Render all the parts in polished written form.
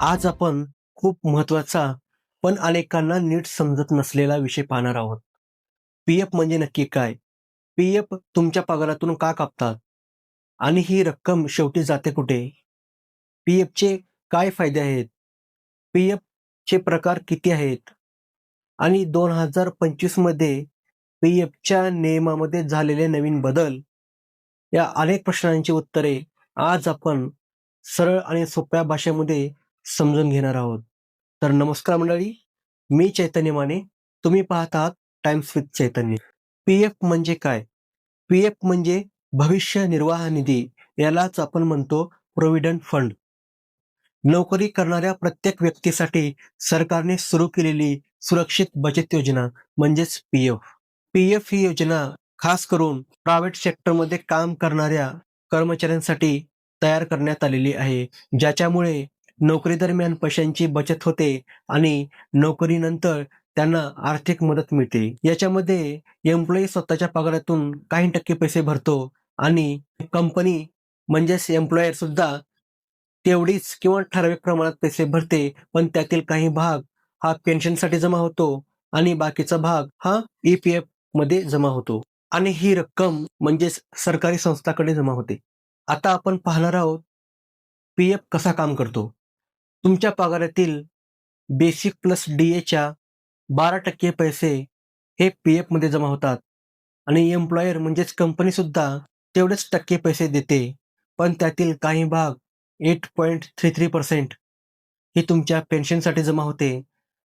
आज आपण खूप महत्त्वाचा पण अनेकांना नीट समजत नसलेला विषय पाहणार आहोत. पी-एफ म्हणजे नक्की काय? पी-एफ तुमच्या पगारातून का कापतात? आणि ही रक्कम शेवटी जाते कुठे? पी-एफचे काय फायदे आहेत? पी-एफचे प्रकार किती आहेत? आणि 2025 मध्ये पी-एफच्या नियमामध्ये झालेले नवीन बदल, या अनेक प्रश्नांची उत्तरे आज आपण सरळ आणि सोप्या भाषेमध्ये समजून घेणार आहोत. तर नमस्कार मंडळी, मी चैतन्य माने. तुम्ही पाहत आहात टाइम्स विथ चैतन्य. पी-एफ म्हणजे काय? पी-एफ म्हणजे भविष्य निर्वाह निधी. यालाच आपण म्हणतो प्रोव्हिडंट फंड. नोकरी करणाऱ्या प्रत्येक व्यक्तीसाठी सरकारने सुरू केलेली सुरक्षित बचत योजना म्हणजेच पी-एफ. पी-एफ ही योजना खास करून प्रायव्हेट सेक्टरमध्ये काम करणाऱ्या कर्मचाऱ्यांसाठी तयार करण्यात आलेली आहे, ज्याच्यामुळे नोकरी दरम्यान पैशांची बचत होते आणि नोकरीनंतर त्यांना आर्थिक मदत मिळते. याच्यामध्ये एम्प्लॉई स्वतःच्या पगारातून काही टक्के पैसे भरतो आणि कंपनी म्हणजेच एम्प्लॉयर सुद्धा तेवढीच किंवा ठराविक प्रमाणात पैसे भरते, पण त्यातील काही भाग हा पेन्शनसाठी जमा होतो आणि बाकीचा भाग हा ई-पी-एफ मध्ये जमा होतो आणि ही रक्कम म्हणजेच सरकारी संस्थाकडे जमा होते. आता आपण पाहणार आहोत पी-एफ कसा काम करतो. तुमच्या पगारातील बेसिक प्लस डी-एच्या 12% पैसे हे पी-एफमध्ये जमा होतात आणि एम्प्लॉयर म्हणजेच कंपनीसुद्धा तेवढेच टक्के पैसे देते. पण त्यातील काही भाग 8.33% हे तुमच्या पेन्शनसाठी जमा होते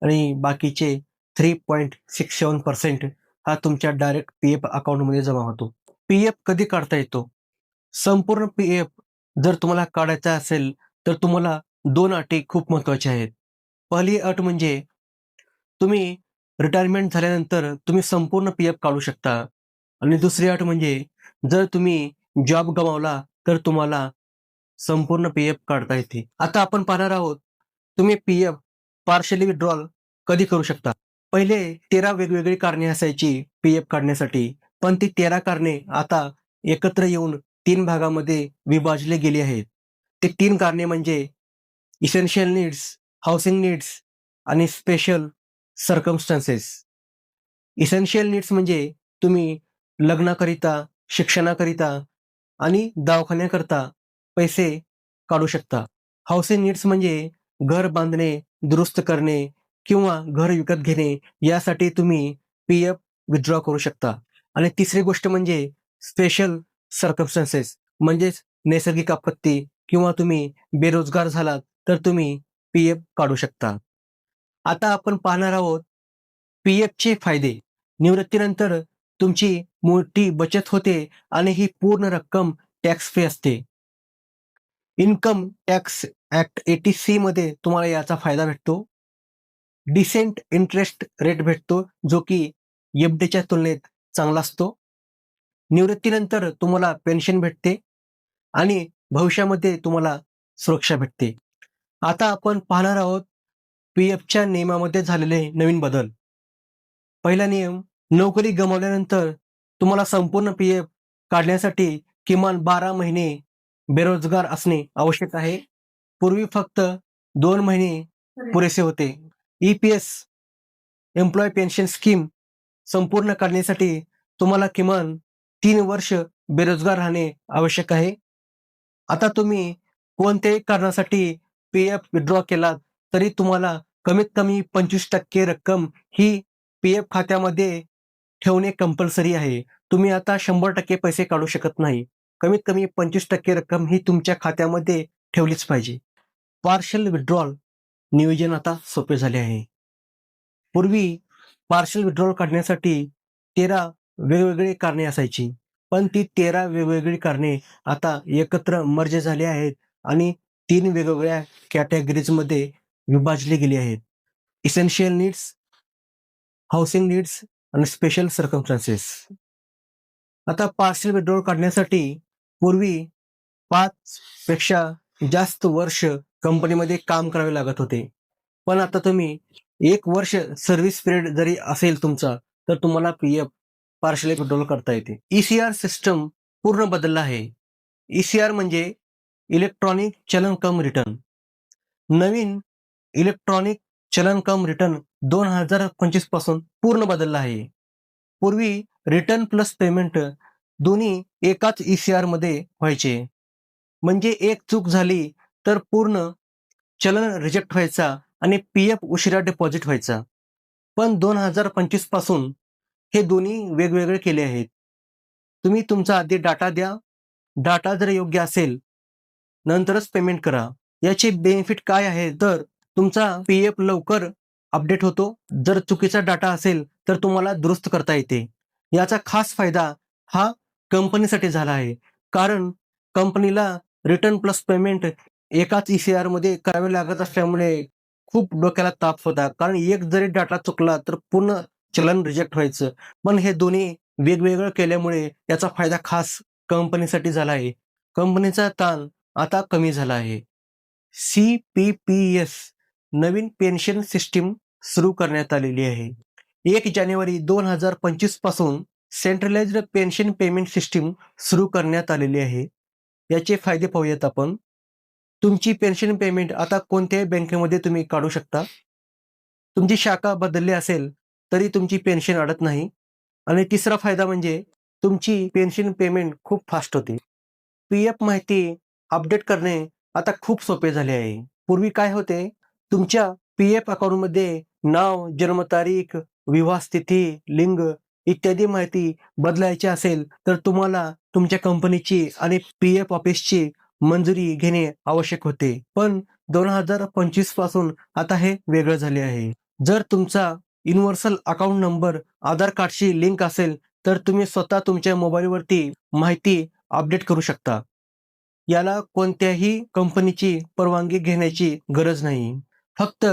आणि बाकीचे 3.67% हा तुमच्या डायरेक्ट पी-एफ अकाउंटमध्ये जमा होतो. पी-एफ कधी काढता येतो? संपूर्ण पी-एफ जर तुम्हाला काढायचा असेल, तर तुम्हाला 2 अटी खूप महत्त्वाच्या आहेत. पहिली अट म्हणजे तुम्ही रिटायरमेंट झाल्यानंतर तुम्ही संपूर्ण पी-एफ काढू शकता आणि दुसरी अट म्हणजे जर तुम्ही जॉब गमावला, तर तुम्हाला संपूर्ण पी-एफ काढता येते. आता आपण पाहणार आहोत, तुम्ही पी-एफ पार्शियली विथड्रॉल कधी करू शकता. पहिले 13 वेगवेगळी कारणे असायची पी-एफ काढण्यासाठी, पण ती 13 कारणे आता एकत्र येऊन 3 भागामध्ये विभागली गेली आहेत. ते 3 कारणे म्हणजे इसेन्शियल नीड्स, हाउसिंग नीड्स आणि स्पेशल सर्कमस्टन्सेस. इसेन्शियल नीड्स म्हणजे तुम्ही लग्नाकरिता, शिक्षणाकरिता आणि दवाखान्याकरता पैसे काढू शकता. हाउसिंग नीड्स म्हणजे घर बांधणे, दुरुस्त करणे किंवा घर विकत घेणे यासाठी तुम्ही पी-एफ विथड्रॉ करू शकता. आणि तिसरी गोष्ट म्हणजे स्पेशल सर्कमस्टन्सेस म्हणजेच नैसर्गिक आपत्ती किंवा तुम्ही बेरोजगार झालात तर तुम्ही पी-एफ काढू शकता. आता आपण पाहणार आहोत पी-एफचे फायदे. निवृत्तीनंतर तुमची मोठी बचत होते आणि ही पूर्ण रक्कम टॅक्स फ्री असते. इन्कम टॅक्स ॲक्ट 80C मध्ये तुम्हाला याचा फायदा भेटतो. डिसेंट इंटरेस्ट रेट भेटतो, जो की एफ-डीच्या तुलनेत चांगला असतो. निवृत्तीनंतर तुम्हाला पेन्शन भेटते आणि भविष्यामध्ये तुम्हाला सुरक्षा भेटते. आता आपण पाहणार आहोत पी-एफच्या नियमामध्ये झालेले नवीन बदल. पहिला नियम, नोकरी गमावल्यानंतर तुम्हाला संपूर्ण पी-एफ काढण्यासाठी किमान 12 महिने बेरोजगार असणे आवश्यक आहे. पूर्वी फक्त 2 महिने पुरेसे होते. ई-पी-एस एम्प्लॉयी पेन्शन स्कीम संपूर्ण काढण्यासाठी तुम्हाला किमान 3 वर्ष बेरोजगार राहणे आवश्यक आहे. आता तुम्ही कोणत्याही कारणासाठी पी-एफ विथड्रॉ केलात, तरी तुम्हाला कमीत कमी 25% रक्कम ही पी-एफ खात्यामध्ये ठेवणे कंपल्सरी आहे. तुम्ही आता 100% पैसे काढू शकत नाही. कमीत कमी 25% रक्कम ही तुमच्या खात्यामध्ये ठेवलीच पाहिजे. पार्शल विथड्रॉल नियोजन आता सोपे झाले आहे. पूर्वी पार्शल विथड्रॉल काढण्यासाठी 13 वेगवेगळी कारणे असायची. पण ती 13 वेगवेगळी कारणे आता एकत्र मर्ज झाली आहेत आणि 3 वेगवेगळ्या कॅटेगरीजमध्ये विभागली गेली आहेत. इसेन्शियल नीड्स, हाउसिंग नीड्स आणि स्पेशल सर्कमस्टन्सेस. आता पार्शल विथड्रॉल काढण्यासाठी पूर्वी 5 पेक्षा जास्त वर्ष कंपनीमध्ये काम करावे लागत होते. पण आता तुम्ही 1 वर्ष सर्व्हिस पिरियड जरी असेल तुमचा, तर तुम्हाला पी-एफ पार्शली विथड्रॉल करता येते. ई-सी-आर सिस्टम पूर्ण बदलला आहे. ई-सी-आर म्हणजे इलेक्ट्रॉनिक चलन कम रिटर्न. नवीन इलेक्ट्रॉनिक चलन कम रिटर्न 2025 पासून पूर्ण बदलला आहे. पूर्वी रिटर्न प्लस पेमेंट दोन्ही एकाच ECR मध्ये व्हायचे. म्हणजे एक चूक झाली तर पूर्ण चलन रिजेक्ट व्हायचा आणि PF उशिरा डिपॉझिट व्हायचा. पण 2025 पासून हे दोन्ही वेगवेगळे केले आहेत. तुम्ही तुमचा आधी डाटा द्या. डाटा जर योग्य असेल, नंतरच पेमेंट करा. याचे बेनिफिट काय आहे तर तुमचा PF लवकर अपडेट होतो. जर चुकीचा डाटा असेल तर तुम्हाला दुरुस्त करता येते. याचा खास फायदा हा कंपनीसाठी झाला आहे. कारण कंपनीला रिटर्न प्लस पेमेंट एकाच ECR मध्ये करावे लागत असल्यामुळे खूप डोक्याला ताप होता. कारण एक जरी डाटा चुकला तर पूर्ण चलन रिजेक्ट व्हायचं. पण हे दोन्ही वेगवेगळं केल्यामुळे याचा फायदा खास कंपनीसाठी झाला आहे. कंपनीचा ताण आता कमी झाला आहे. CPPS नवीन पेन्शन सिस्टीम सुरू करण्यात आलेली आहे. 1 जानेवारी 2025 पासून सेंट्रलाइज्ड पेन्शन पेमेंट सिस्टीम सुरू करण्यात आलेली आहे. याचे फायदे पाहूयात आपण. तुमची पेन्शन पेमेंट आता कोणत्याही बँकेमध्ये तुम्ही काढू शकता. तुमची शाखा बदलली असेल तरी तुमची पेन्शन अडत नाही. आणि तिसरा फायदा म्हणजे तुमची पेन्शन पेमेंट खूप फास्ट होते. PF माहिती अपडेट करणे आता खूप सोपे झाले आहे. पूर्वी काय होते, तुमच्या PF अकाउंटमध्ये नाव, जन्मतारीख, विवाह स्थिती, लिंग इत्यादी माहिती बदलायची असेल तर तुम्हाला तुमच्या कंपनीची आणि PF ऑफिसची मंजुरी घेणे आवश्यक होते. पण 2025 पासून आता हे वेगळं झाले आहे. जर तुमचा युनिव्हर्सल अकाउंट नंबर आधार कार्डशी लिंक असेल तर तुम्ही स्वतः तुमच्या मोबाईलवरती माहिती अपडेट करू शकता. याला कोणत्याही कंपनीची परवानगी घेण्याची गरज नाही. फक्त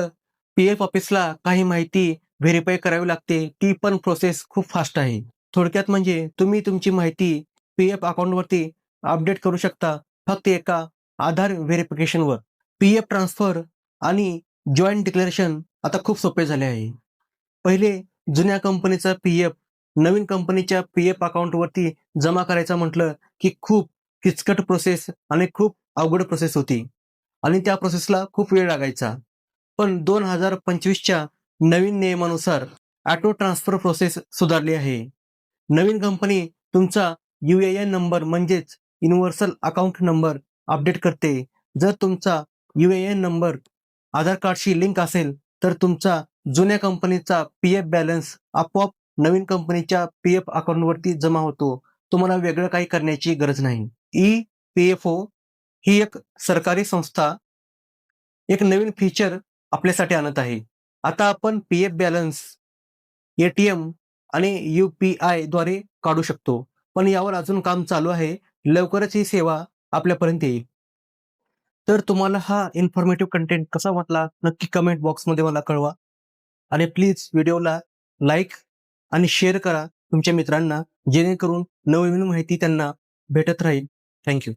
PF ऑफिसला काही माहिती व्हेरिफाय करावी लागते. ती पण प्रोसेस खूप फास्ट आहे. थोडक्यात म्हणजे तुम्ही तुमची माहिती PF अकाउंटवरती अपडेट करू शकता फक्त एका आधार व्हेरिफिकेशनवर. PF ट्रान्सफर आणि जॉइंट डिक्लेरेशन आता खूप सोपे झाले आहे. पहिले जुन्या कंपनीचा PF नवीन कंपनीच्या PF अकाउंटवरती जमा करायचा म्हटलं की खूप किचकट प्रोसेस आणि खूप अवघड प्रोसेस होती आणि त्या प्रोसेसला खूप वेळ लागायचा. पण 2025च्या नवीन नियमानुसार ऑटो ट्रान्सफर प्रोसेस सुधारली आहे. नवीन कंपनी तुमचा UAN नंबर म्हणजेच युनिव्हर्सल अकाउंट नंबर अपडेट करते. जर तुमचा UAN नंबर आधार कार्डशी लिंक असेल तर तुमचा जुन्या कंपनीचा PF बॅलन्स आपोआप नवीन कंपनीच्या PF अकाउंटवरती जमा होतो. तुम्हाला वेगळं काही करण्याची गरज नाही. EPFO ही एक सरकारी संस्था एक नवीन फीचर आपल्यासाठी आणत आहे. आता आपण PF बॅलन्स ATM आणि UPI द्वारे काढू शकतो. पण यावर अजून काम चालू आहे. लवकरच ही सेवा आपल्यापर्यंत येईल. तर तुम्हाला हा इन्फॉर्मेटिव्ह कंटेंट कसा वाटला नक्की कमेंट बॉक्समध्ये मला कळवा. आणि प्लीज व्हिडिओला लाईक आणि शेअर करा तुमच्या मित्रांना, जेणेकरून नवनवीन माहिती त्यांना भेटत राहील. Thank you.